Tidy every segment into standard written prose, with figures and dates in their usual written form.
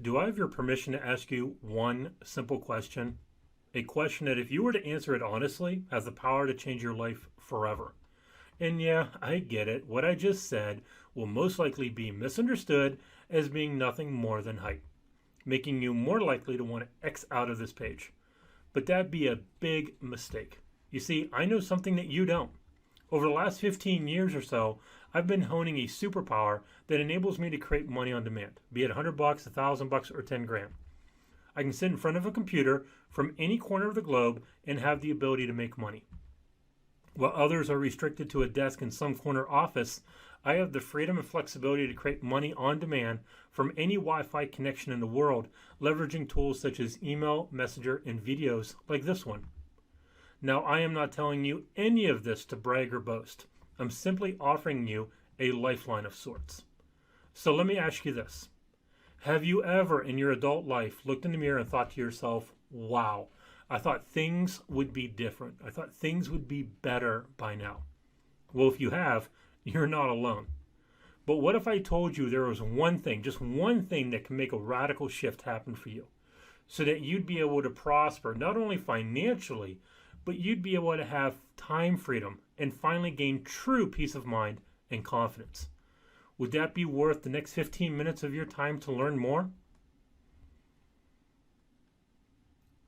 Do I have your permission to ask you one simple question? A question that, if you were to answer it honestly, has the power to change your life forever. And yeah, I get it. What I just said will most likely be misunderstood as being nothing more than hype, making you more likely to want to X out of this page. But that'd be a big mistake. You see, I know something that you don't. Over the last 15 years or so, I've been honing a superpower that enables me to create money on demand, be it $100, $1,000, or 10 grand. I can sit in front of a computer from any corner of the globe and have the ability to make money. While others are restricted to a desk in some corner office, I have the freedom and flexibility to create money on demand from any Wi-Fi connection in the world, leveraging tools such as email, messenger, and videos like this one. Now, I am not telling you any of this to brag or boast. I'm simply offering you a lifeline of sorts. So let me ask you this. Have you ever in your adult life looked in the mirror and thought to yourself, wow, I thought things would be different. I thought things would be better by now. Well, if you have, you're not alone. But what if I told you there was one thing, just one thing that can make a radical shift happen for you so that you'd be able to prosper not only financially, but you'd be able to have time freedom and finally gain true peace of mind and confidence? Would that be worth the next 15 minutes of your time to learn more?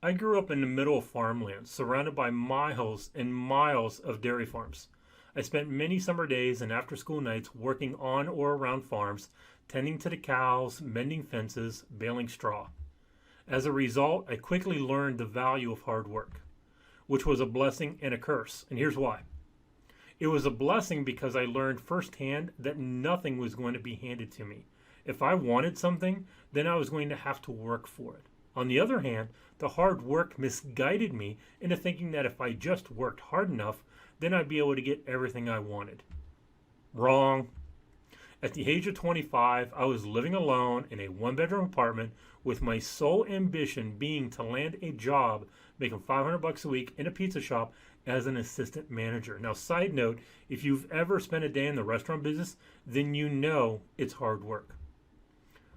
I grew up in the middle of farmland, surrounded by miles and miles of dairy farms. I spent many summer days and after-school nights working on or around farms, tending to the cows, mending fences, baling straw. As a result, I quickly learned the value of hard work, which was a blessing and a curse. And here's why. It was a blessing because I learned firsthand that nothing was going to be handed to me. If I wanted something, then I was going to have to work for it. On the other hand, the hard work misguided me into thinking that if I just worked hard enough, then I'd be able to get everything I wanted. Wrong. At the age of 25, I was living alone in a one-bedroom apartment with my sole ambition being to land a job making $500 a week in a pizza shop as an assistant manager. Now, side note, if you've ever spent a day in the restaurant business, then you know it's hard work.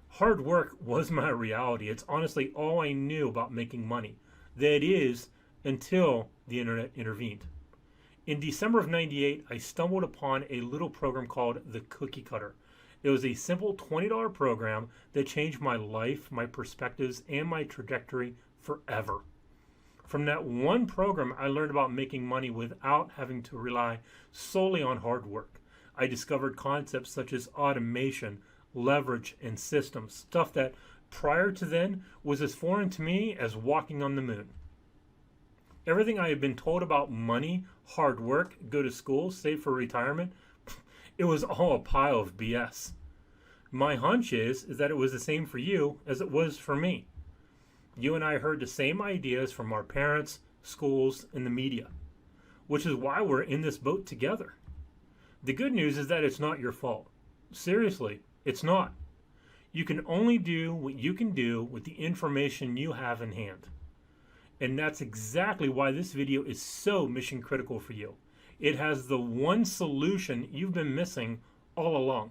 Hard work was my reality. It's honestly all I knew about making money. That is, until the internet intervened. In December of '98, I stumbled upon a little program called The Cookie Cutter. It was a simple $20 program that changed my life, my perspectives, and my trajectory forever. From that one program, I learned about making money without having to rely solely on hard work. I discovered concepts such as automation, leverage, and systems, stuff that prior to then was as foreign to me as walking on the moon. Everything I had been told about money, hard work, go to school, save for retirement, it was all a pile of BS. My hunch is that it was the same for you as it was for me. You and I heard the same ideas from our parents, schools, and the media, which is why we're in this boat together. The good news is that it's not your fault. Seriously, it's not. You can only do what you can do with the information you have in hand. And that's exactly why this video is so mission critical for you. It has the one solution you've been missing all along.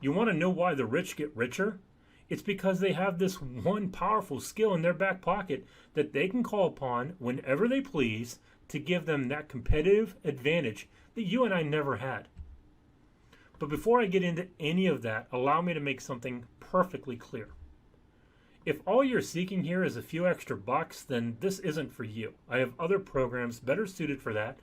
You want to know why the rich get richer? It's because they have this one powerful skill in their back pocket that they can call upon whenever they please to give them that competitive advantage that you and I never had. But before I get into any of that, allow me to make something perfectly clear. If all you're seeking here is a few extra bucks, then this isn't for you. I have other programs better suited for that.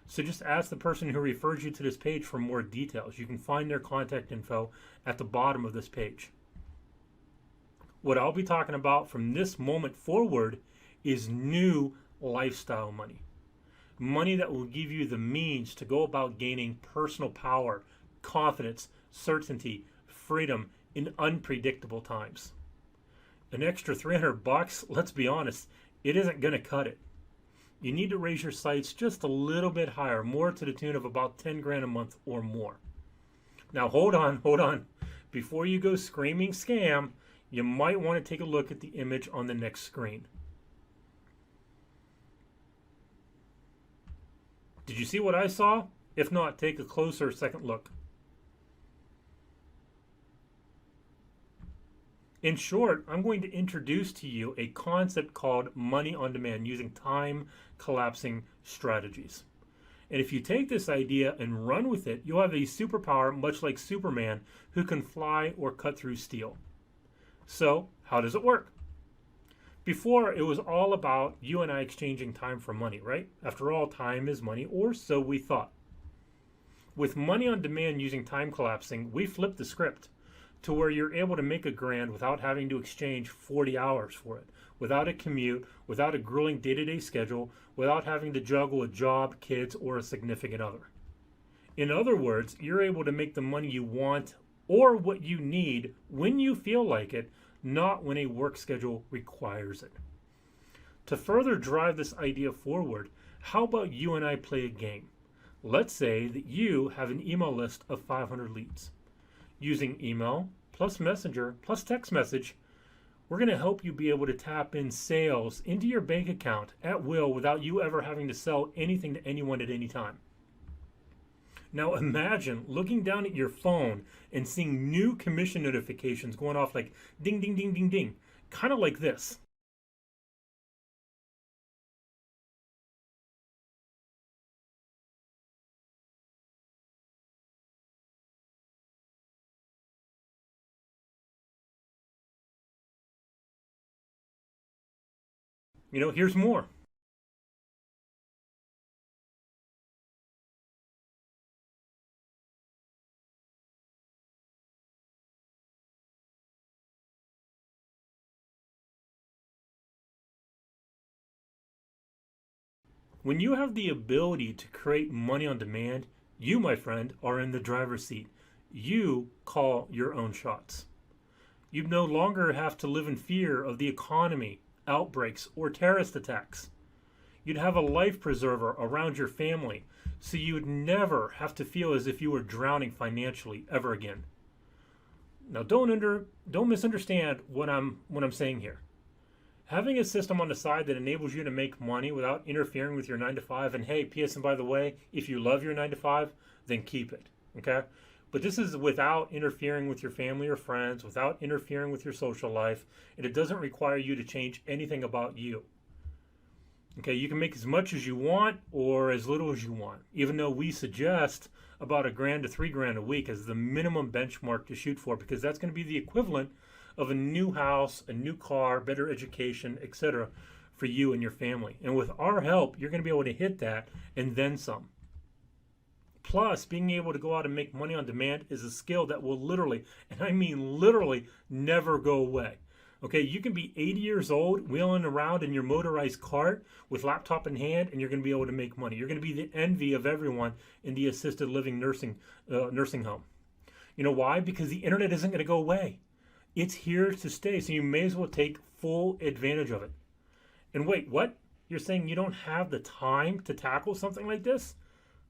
So just ask the person who refers you to this page for more details. You can find their contact info at the bottom of this page. What I'll be talking about from this moment forward is new lifestyle money. Money that will give you the means to go about gaining personal power, confidence, certainty, freedom in unpredictable times. An extra $300, let's be honest, it isn't going to cut it. You need to raise your sights just a little bit higher, more to the tune of about 10 grand a month or more. Now hold on. Before you go screaming scam, you might want to take a look at the image on the next screen. Did you see what I saw? If not, take a closer second look. In short, I'm going to introduce to you a concept called money on demand using time collapsing strategies. And if you take this idea and run with it, you'll have a superpower much like Superman who can fly or cut through steel. So, how does it work? Before, it was all about you and I exchanging time for money, right? After all, time is money, or so we thought. With money on demand using time collapsing, we flipped the script to where you're able to make $1,000 without having to exchange 40 hours for it, without a commute, without a grueling day-to-day schedule, without having to juggle a job, kids, or a significant other. In other words, you're able to make the money you want or what you need when you feel like it, not when a work schedule requires it. To further drive this idea forward, how about you and I play a game? Let's say that you have an email list of 500 leads. Using email plus messenger plus text message, we're going to help you be able to tap in sales into your bank account at will without you ever having to sell anything to anyone at any time. Now imagine looking down at your phone and seeing new commission notifications going off like ding, ding, ding, ding, ding, kind of like this. Here's more. When you have the ability to create money on demand, you, my friend, are in the driver's seat. You call your own shots. You no longer have to live in fear of the economy, outbreaks, or terrorist attacks. You'd have a life preserver around your family, so you would never have to feel as if you were drowning financially ever again. Now, don't misunderstand what I'm saying here. Having a system on the side that enables you to make money without interfering with your 9 to 5, and hey, P.S. and by the way, if you love your 9 to 5, then keep it, okay? But this is without interfering with your family or friends, without interfering with your social life, and it doesn't require you to change anything about you. Okay, you can make as much as you want or as little as you want, even though we suggest about $1,000 to $3,000 a week as the minimum benchmark to shoot for, because that's going to be the equivalent of a new house, a new car, better education, etc. for you and your family. And with our help, you're going to be able to hit that and then some. Plus, being able to go out and make money on demand is a skill that will literally, and I mean literally, never go away. Okay, you can be 80 years old, wheeling around in your motorized cart with laptop in hand, and you're going to be able to make money. You're going to be the envy of everyone in the assisted living nursing home. You know why? Because the internet isn't going to go away. It's here to stay, so you may as well take full advantage of it. And wait, what? You're saying you don't have the time to tackle something like this?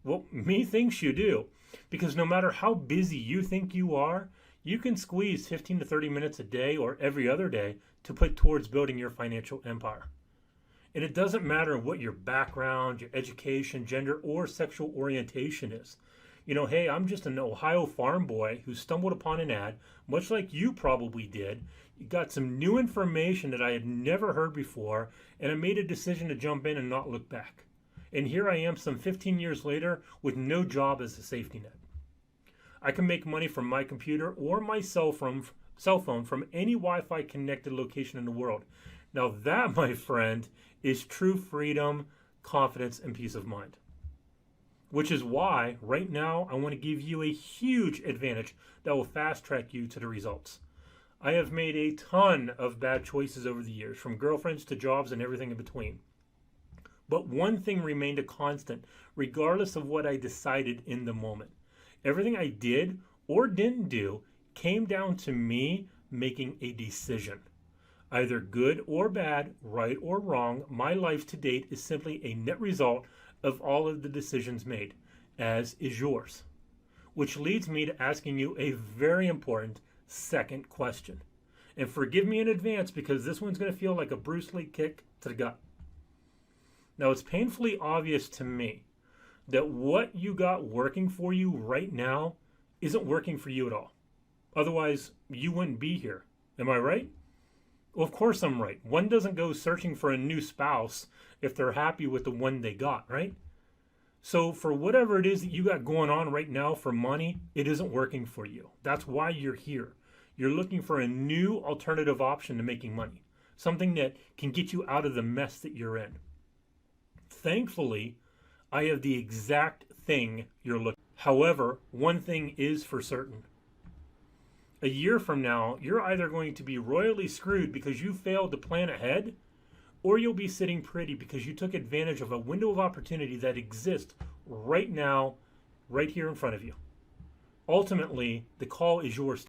Well, methinks you do. Because no matter how busy you think you are, you can squeeze 15 to 30 minutes a day or every other day to put towards building your financial empire. And it doesn't matter what your background, your education, gender, or sexual orientation is. Hey, I'm just an Ohio farm boy who stumbled upon an ad, much like you probably did. You got some new information that I had never heard before, and I made a decision to jump in and not look back. And here I am some 15 years later with no job as a safety net. I can make money from my computer or my cell phone from any Wi-Fi connected location in the world. Now that, my friend, is true freedom, confidence, and peace of mind. Which is why, right now, I want to give you a huge advantage that will fast track you to the results. I have made a ton of bad choices over the years, from girlfriends to jobs and everything in between. But one thing remained a constant, regardless of what I decided in the moment. Everything I did or didn't do came down to me making a decision. Either good or bad, right or wrong, my life to date is simply a net result of all of the decisions made, as is yours. Which leads me to asking you a very important second question. And forgive me in advance because this one's going to feel like a Bruce Lee kick to the gut. Now, it's painfully obvious to me that what you got working for you right now isn't working for you at all. Otherwise, you wouldn't be here Am I right? Well, of course I'm right. One doesn't go searching for a new spouse if they're happy with the one they got, right? So for whatever it is that you got going on right now for money, it isn't working for you. That's why you're here. You're looking for a new alternative option to making money, something that can get you out of the mess that you're in. Thankfully, I have the exact thing you're looking for. However, one thing is for certain. A year from now, you're either going to be royally screwed because you failed to plan ahead, or you'll be sitting pretty because you took advantage of a window of opportunity that exists right now, right here in front of you. Ultimately, the call is yours.